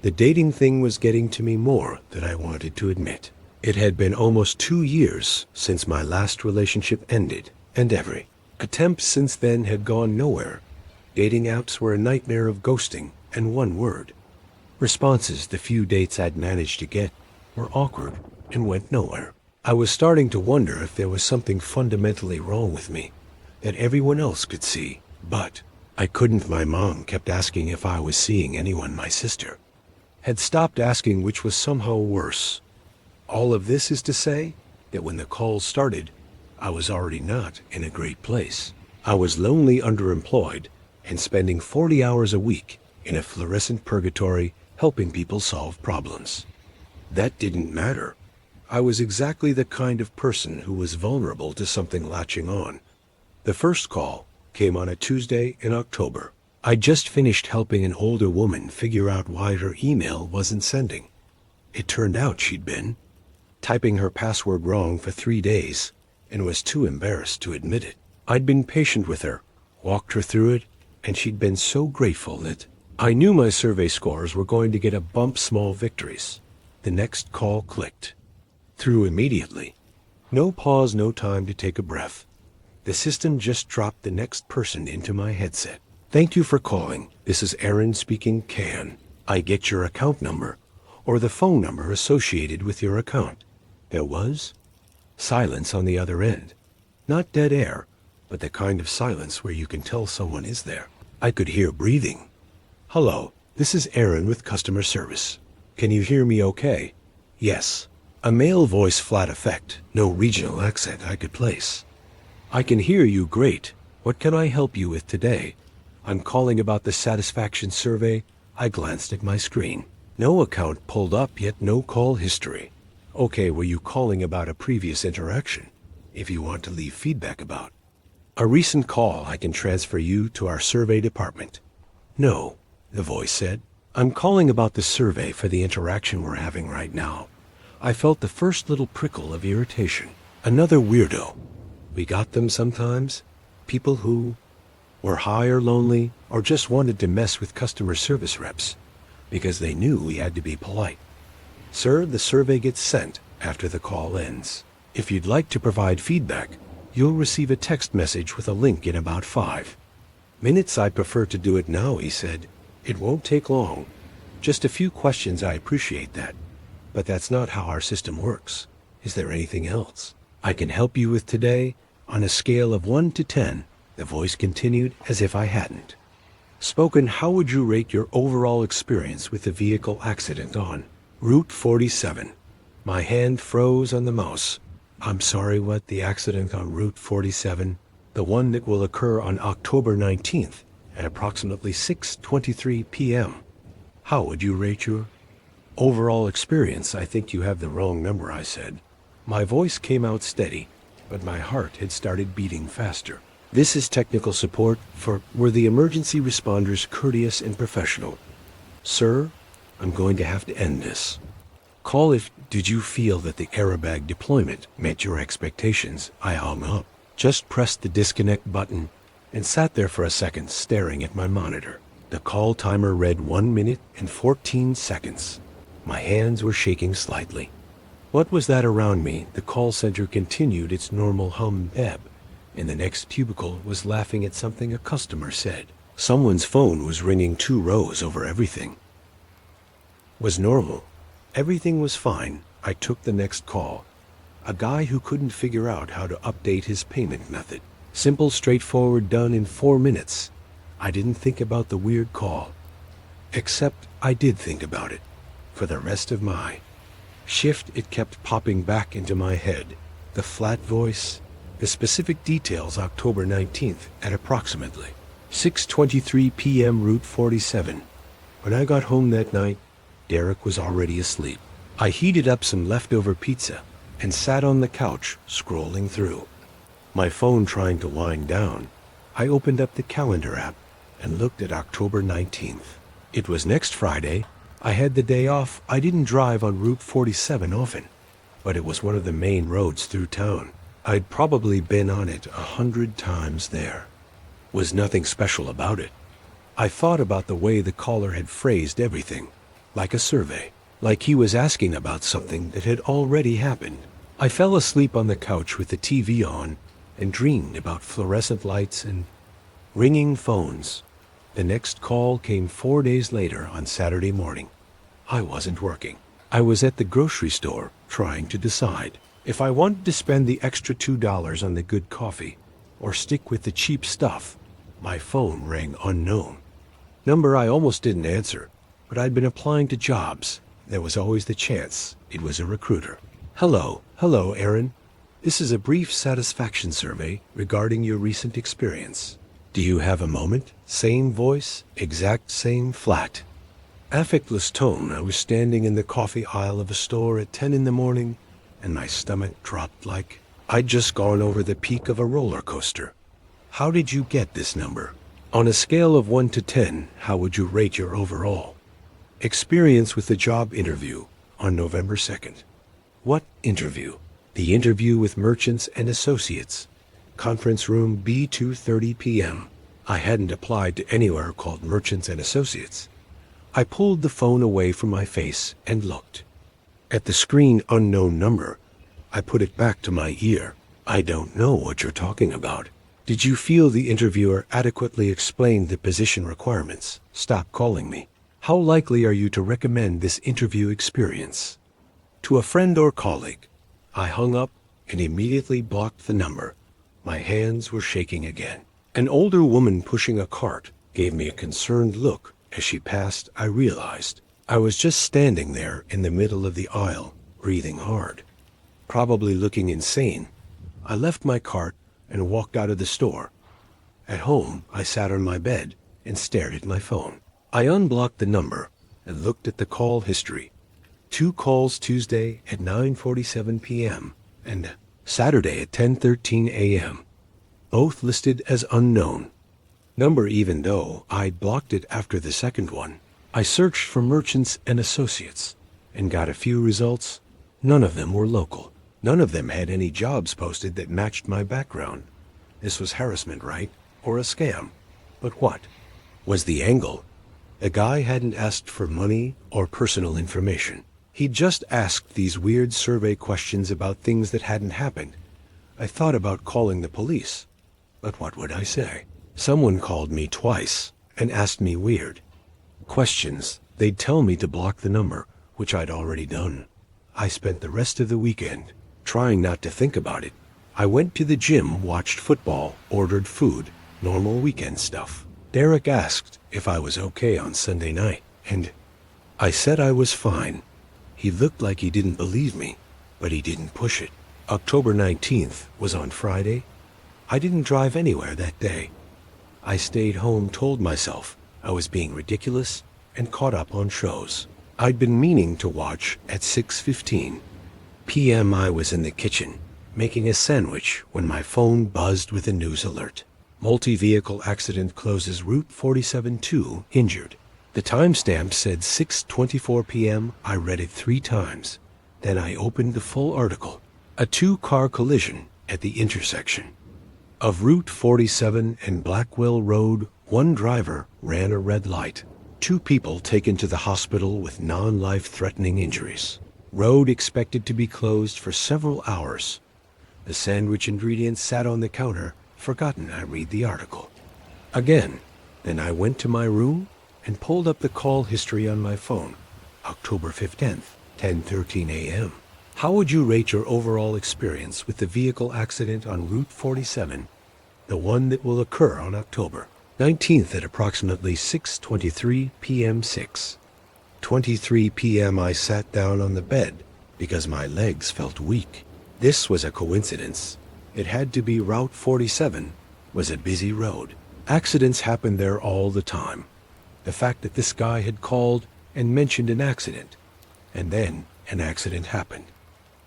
The dating thing was getting to me more than I wanted to admit. It had been almost 2 years since my last relationship ended, and every attempt since then had gone nowhere. Dating apps were a nightmare of ghosting and one word responses. The few dates I'd managed to get were awkward and went nowhere. I was starting to wonder if there was something fundamentally wrong with me that everyone else could see, but I couldn't. My mom kept asking if I was seeing anyone. My sister had stopped asking, which was somehow worse. All of this is to say that when the calls started, I was already not in a great place. I was lonely, underemployed, and spending 40 hours a week in a fluorescent purgatory helping people solve problems. That didn't matter. I was exactly the kind of person who was vulnerable to something latching on. The first call came on a Tuesday in October. I just finished helping an older woman figure out why her email wasn't sending. It turned out she'd been typing her password wrong for 3 days and was too embarrassed to admit it. I'd been patient with her, walked her through it, and she'd been so grateful that I knew my survey scores were going to get a bump. Small victories. The next call clicked through immediately. No pause, no time to take a breath. The system just dropped the next person into my headset. Thank you for calling. This is Aaron speaking. Can I get your account number or the phone number associated with your account? There was silence on the other end. Not dead air, but the kind of silence where you can tell someone is there. I could hear breathing. Hello, this is Aaron with customer service. Can you hear me okay? Yes. A male voice, flat effect, no regional accent I could place. I can hear you great. What can I help you with today? I'm calling about the satisfaction survey. I glanced at my screen. No account pulled up, yet no call history. Okay, were you calling about a previous interaction? If you want to leave feedback about A recent call. I can transfer you to our survey department. No, the voice said. I'm calling about the survey for the interaction we're having right now. I felt the first little prickle of irritation. Another weirdo. We got them sometimes. People who were high or lonely or just wanted to mess with customer service reps because they knew we had to be polite. Sir, the survey gets sent after the call ends. If you'd like to provide feedback, you'll receive a text message with a link in about 5 minutes. I prefer to do it now, he said. It won't take long. Just a few questions. I appreciate that. But that's not how our system works. Is there anything else I can help you with today? On a scale of 1 to 10, the voice continued as if I hadn't spoken. How would you rate your overall experience with the vehicle accident on Route 47? My hand froze on the mouse. I'm sorry, what? The accident on Route 47? The one that will occur on October 19th at approximately 6:23 p.m. How would you rate your overall experience? I think you have the wrong number, I said. My voice came out steady, but my heart had started beating faster. This is technical support for were the emergency responders courteous and professional? Sir, I'm going to have to end this call. If did you feel that the airbag deployment met your expectations? I hung up, just pressed the disconnect button, and sat there for a second staring at my monitor. The call timer read 1 minute and 14 seconds. My hands were shaking slightly. What was that around me? The call center continued its normal hum. Ebb in the next cubicle was laughing at something a customer said. Someone's phone was ringing 2 rows over. Everything was normal. Everything was fine. I took the next call. A guy who couldn't figure out how to update his payment method. Simple, straightforward, done in 4 minutes. I didn't think about the weird call. Except I did think about it. For the rest of my shift, it kept popping back into my head. The flat voice, the specific details. October 19th at approximately 6:23 p.m. Route 47. When I got home that night, Derek was already asleep. I heated up some leftover pizza and sat on the couch scrolling through my phone trying to wind down. I opened up the calendar app and looked at October 19th. It was next Friday. I had the day off. I didn't drive on Route 47 often, but it was one of the main roads through town. I'd probably been on it 100 times. There was nothing special about it. I thought about the way the caller had phrased everything, like a survey, like he was asking about something that had already happened. I fell asleep on the couch with the TV on and dreamed about fluorescent lights and ringing phones. The next call came 4 days later on Saturday morning. I wasn't working. I was at the grocery store trying to decide if I wanted to spend the extra $2 on the good coffee or stick with the cheap stuff. My phone rang. Unknown number. I almost didn't answer, but I'd been applying to jobs. There was always the chance it was a recruiter. Hello, Aaron. This is a brief satisfaction survey regarding your recent experience. Do you have a moment? Same voice, exact same flat, affectless tone. I was standing in the coffee aisle of a store at 10 in the morning, and my stomach dropped like I'd just gone over the peak of a roller coaster. How did you get this number? On a scale of 1 to 10, how would you rate your overall experience with the job interview on November 2nd? What interview? The interview with Merchants and Associates, conference room B 2:30 p.m. I hadn't applied to anywhere called Merchants and Associates. I pulled the phone away from my face and looked at the screen. Unknown number. I put it back to my ear. I don't know what you're talking about. Did you feel the interviewer adequately explained the position requirements? Stop calling me. How likely are you to recommend this interview experience to a friend or colleague? I hung up and immediately blocked the number. My hands were shaking again. An older woman pushing a cart gave me a concerned look. As she passed, I realized I was just standing there in the middle of the aisle, breathing hard, probably looking insane. I left my cart and walked out of the store. At home, I sat on my bed and stared at my phone. I unblocked the number and looked at the call history. 2 calls Tuesday at 9:47 p.m. and Saturday at 10:13 a.m. both listed as unknown. Number, even though I'd blocked it after the second one. I searched for merchants and associates and got a few results. None of them were local. None of them had any jobs posted that matched my background. This was harassment, right? Or a scam? But what was the angle? The guy hadn't asked for money or personal information. He'd just asked these weird survey questions about things that hadn't happened. I thought about calling the police, but what would I say? Someone called me twice and asked me weird questions. They'd tell me to block the number, which I'd already done. I spent the rest of the weekend trying not to think about it. I went to the gym, watched football, ordered food, normal weekend stuff. Derek asked if I was okay on Sunday night, and I said I was fine. He looked like he didn't believe me, but he didn't push it. October 19th was on Friday. I didn't drive anywhere that day. I stayed home, told myself I was being ridiculous, and caught up on shows I'd been meaning to watch. At 6:15 p.m. I was in the kitchen, making a sandwich when my phone buzzed with a news alert. Multi-vehicle accident closes Route 47-2, injured. The timestamp said 6:24 p.m. I read it 3 times. Then I opened the full article. A 2-car collision at the intersection of Route 47 and Blackwell Road. One driver ran a red light. 2 people taken to the hospital with non-life-threatening injuries. Road expected to be closed for several hours. The sandwich ingredients sat on the counter, forgotten. I read the article again. Then I went to my room and pulled up the call history on my phone. October 15th, 10:13 a.m. How would you rate your overall experience with the vehicle accident on Route 47, the one that will occur on October 19th at approximately 6:23 p.m. 6:23 p.m. I sat down on the bed because my legs felt weak. This was a coincidence. It had to be. Route 47 was a busy road. Accidents happened there all the time. The fact that this guy had called and mentioned an accident, and then an accident happened,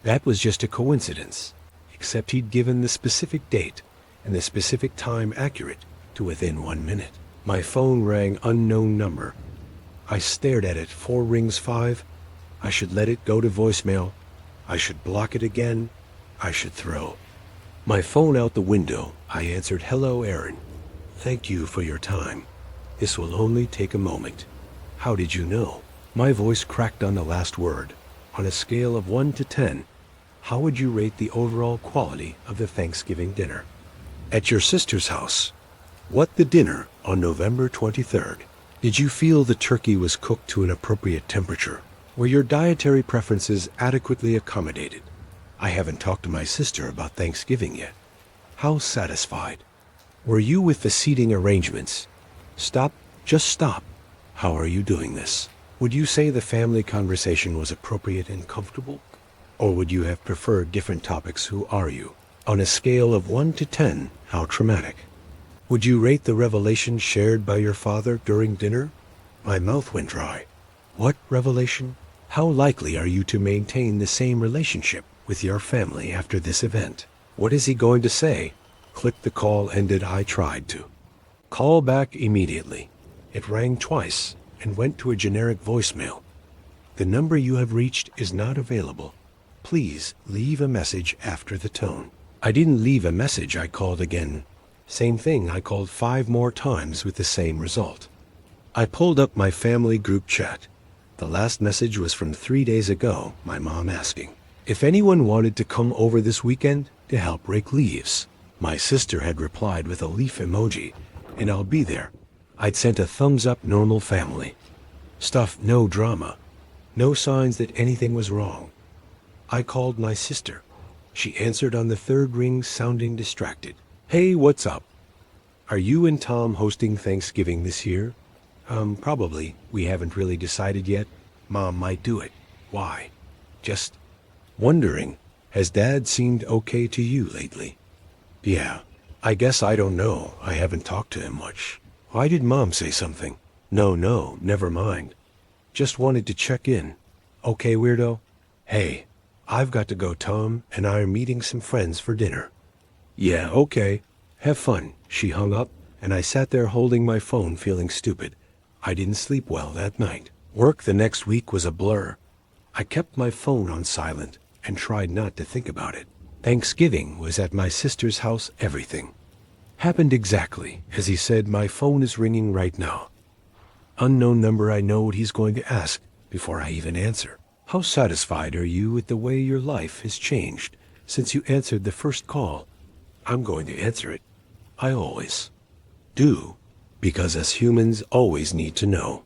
that was just a coincidence, except he'd given the specific date and the specific time accurate to within 1 minute. My phone rang, unknown number. I stared at it. 4 rings, 5. I should let it go to voicemail. I should block it again. I should throw my phone out the window. I answered, "Hello, Aaron. Thank you for your time. This will only take a moment. How did you know?" My voice cracked on the last word. On a scale of 1 to 10, how would you rate the overall quality of the Thanksgiving dinner at your sister's house? What the dinner on November 23rd? Did you feel the turkey was cooked to an appropriate temperature? Were your dietary preferences adequately accommodated? I haven't talked to my sister about Thanksgiving yet. How satisfied were you with the seating arrangements? Stop, just stop. How are you doing this? Would you say the family conversation was appropriate and comfortable? Or would you have preferred different topics? Who are you? On a scale of 1 to 10, how traumatic would you rate the revelation shared by your father during dinner? My mouth went dry. What revelation? How likely are you to maintain the same relationship with your family after this event? What is he going to say? Click. The call ended. I tried to call back immediately. It rang twice and went to a generic voicemail. The number you have reached is not available. Please leave a message after the tone. I didn't leave a message. I called again. Same thing. I called 5 more times with the same result. I pulled up my family group chat. The last message was from 3 days ago, my mom asking if anyone wanted to come over this weekend to help rake leaves. My sister had replied with a leaf emoji, and I'll be there. I'd sent a thumbs up. Normal family stuff, no drama, no signs that anything was wrong. I called my sister. She answered on the 3rd ring, sounding distracted. Hey, what's up? Are you and Tom hosting Thanksgiving this year? Probably. We haven't really decided yet. Mom might do it. Why? Just wondering. Has Dad seemed okay to you lately? Yeah. I guess I don't know. I haven't talked to him much. Why did Mom say something? No, never mind. Just wanted to check in. Okay, weirdo? Hey, I've got to go. Tom and I are meeting some friends for dinner. Yeah, okay. Have fun. She hung up, and I sat there holding my phone feeling stupid. I didn't sleep well that night. Work the next week was a blur. I kept my phone on silent and tried not to think about it. Thanksgiving was at my sister's house. Everything happened exactly as he said. My phone is ringing right now. Unknown number. I know what he's going to ask before I even answer. How satisfied are you with the way your life has changed since you answered the first call? I'm going to answer it. I always do, because us humans always need to know.